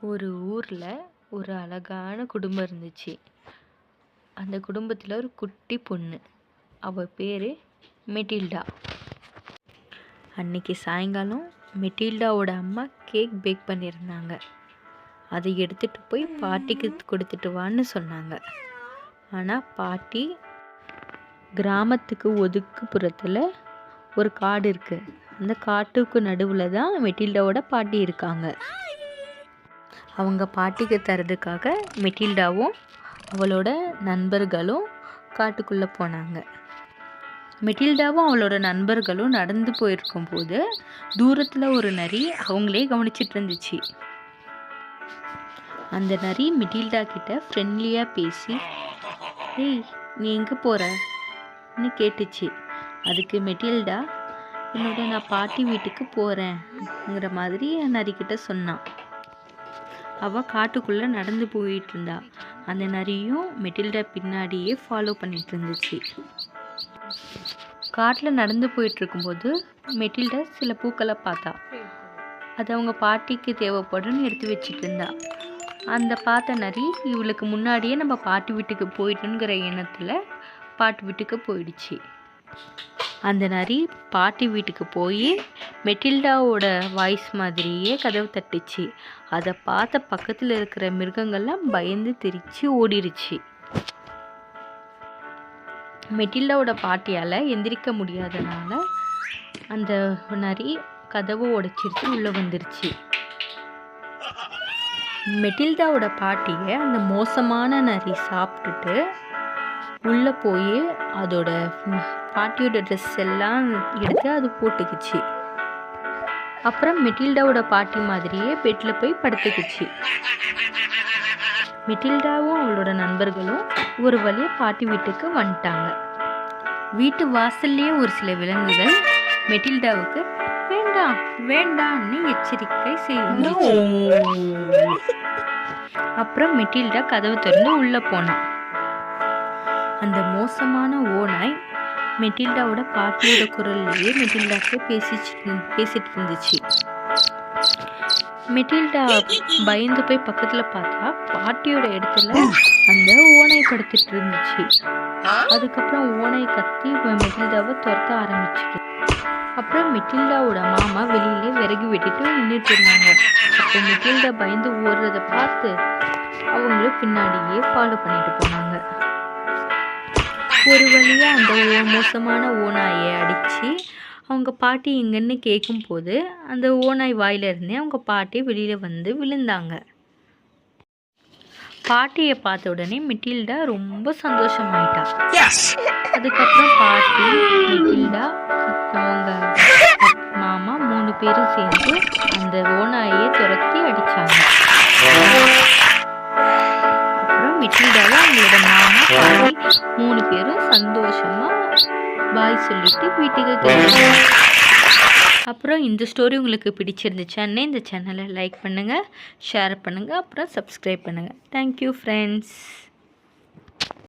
ஒரு ஊரில் ஒரு அழகான குடும்பம் இருந்துச்சு. அந்த குடும்பத்தில் ஒரு குட்டி பொண்ணு. அவள் பேர் மெட்டில்டா. அன்னைக்கு சாயங்காலம் மெட்டில்டாவோட அம்மா கேக் பேக் பண்ணியிருந்தாங்க. அதை எடுத்துகிட்டு போய் பாட்டிக்கு கொடுத்துட்டு வான்னு சொன்னாங்க. ஆனால் பாட்டி கிராமத்துக்கு ஒதுக்குப்புறத்தில் ஒரு காடு இருக்குது. அந்த காட்டுக்கு நடுவில் தான் மெட்டில்டாவோட பாட்டி இருக்காங்க. அவங்க பாட்டிக்கு தரதுக்காக மெட்டில்டாவும் அவளோட நண்பர்களும் காட்டுக்குள்ளே போனாங்க. மெட்டில்டாவும் அவளோட நண்பர்களும் நடந்து போயிருக்கும்போது தூரத்தில் ஒரு நரி அவங்களே கவனிச்சிட்டு இருந்துச்சு. அந்த நரி மெட்டில்டா கிட்ட ஃப்ரெண்ட்லியாக பேசி, ஏய் நீ எங்கே போகிறன்னு கேட்டுச்சு. அதுக்கு மெட்டில்டா, நான் பாட்டி வீட்டுக்கு போகிறேங்கிற மாதிரி நரிக்கிட்ட சொன்னான். அவள் காட்டுக்குள்ளே நடந்து போயிட்டு இருந்தா. அந்த நரியும் மெட்டில்டா பின்னாடியே ஃபாலோ பண்ணிட்டு இருந்துச்சு. காட்டில் நடந்து போயிட்டு இருக்கும்போது மெட்டில்டா சில பூக்களை பார்த்தா. அது அவங்க பாட்டிக்கு தேவைப்படுன்னு எடுத்து வச்சுட்டு இருந்தா. அந்த பார்த்த நரி இவளுக்கு முன்னாடியே நம்ம பாட்டி வீட்டுக்கு போயிட்டுங்கிற எண்ணத்தில் பாட்டி வீட்டுக்கு போயிடுச்சு. அந்த நரி பாட்டி வீட்டுக்கு போய் மெட்டில்டாவோட வாய்ஸ் மாதிரியே கதவு தட்டுச்சு. அதை பார்த்த பக்கத்தில் இருக்கிற மிருகங்கள்லாம் பயந்து திரிச்சு ஓடிடுச்சு. மெட்டில்டாவோட பாட்டியால் எந்திரிக்க முடியாதனால அந்த நரி கதவை உடைச்சிருச்சு, உள்ளே வந்துருச்சு. மெட்டில்டாவோட பாட்டியை அந்த மோசமான நரி சாப்பிட்டுட்டு உள்ளே போய் அதோட பாட்டியோட ட்ரெஸ் எல்லாம் எடுத்து அது போட்டுக்குச்சு. அப்புறம் மெட்டில்டாவோட பாட்டி மாதிரியே பெட்டில் போய் படுத்துக்குச்சு. மெட்டில்டாவும் அவளோட நண்பர்களும் ஒரு வழியாக பாட்டி வீட்டுக்கு வந்துட்டாங்க. வீட்டு வாசல்லையே ஒரு சில விலங்குகள் மெட்டில்டாவுக்கு வேண்டாம் வேண்டாம்னு எச்சரிக்கை செய்யுது. அப்புறம் மெட்டில்டா கதவு திறந்து உள்ளே போனான். அந்த மோசமான ஓநாய் மெட்டில்டாவோட பாட்டியோட குரல்லையே மெட்டில்டாக்கு பேசிட்டு இருந்துச்சு. மெட்டில்டா பயந்து போய் பக்கத்தில் பார்த்தா பாட்டியோட இடத்துல அந்த ஓநாய் படுத்துட்டு இருந்துச்சு. அதுக்கப்புறம் ஓநாய் கத்தி மெட்டில்டாவை துரத்த ஆரம்பிச்சிட்டு. அப்புறம் மெட்டில்டாவோட மாமா வெளியிலே விறகு வெட்டிட்டு நின்றுட்டு இருந்தாங்க. அப்போ மெட்டில்டா பயந்து ஓடுறத பார்த்து அவங்களும் பின்னாடியே ஃபாலோ பண்ணிட்டு போனாங்க. ஒரு வழியாக அந்த மோசமான ஓநாயை அடித்து அவங்க பாட்டி எங்கன்னு கேட்கும்போது அந்த ஓநாய் வாயிலிருந்தே அவங்க பாட்டி வெளியில் வந்து விழுந்தாங்க. பாட்டியை பார்த்த உடனே மெட்டில்டா ரொம்ப சந்தோஷமாயிட்டா. அதுக்கப்புறம் பாட்டி, மெட்டில்டா, அவங்க மாமா 3 பேரும் சேர்ந்து அந்த ஓநாயை துரத்தி அடித்தாங்க. அப்புறம் மெட்டில்டாவை அவங்களோட மாமா பாட்டி 3 பேரும் சந்தோஷமாக பாய் சொல்லிட்டு வீட்டுக்கு கிளம்பினாங்க. அப்புறம் இந்த ஸ்டோரி உங்களுக்கு பிடிச்சிருந்துச்சானே இந்த சேனலை லைக் பண்ணுங்கள், ஷேர் பண்ணுங்கள், அப்புறம் சப்ஸ்கிரைப் பண்ணுங்கள். Thank you friends.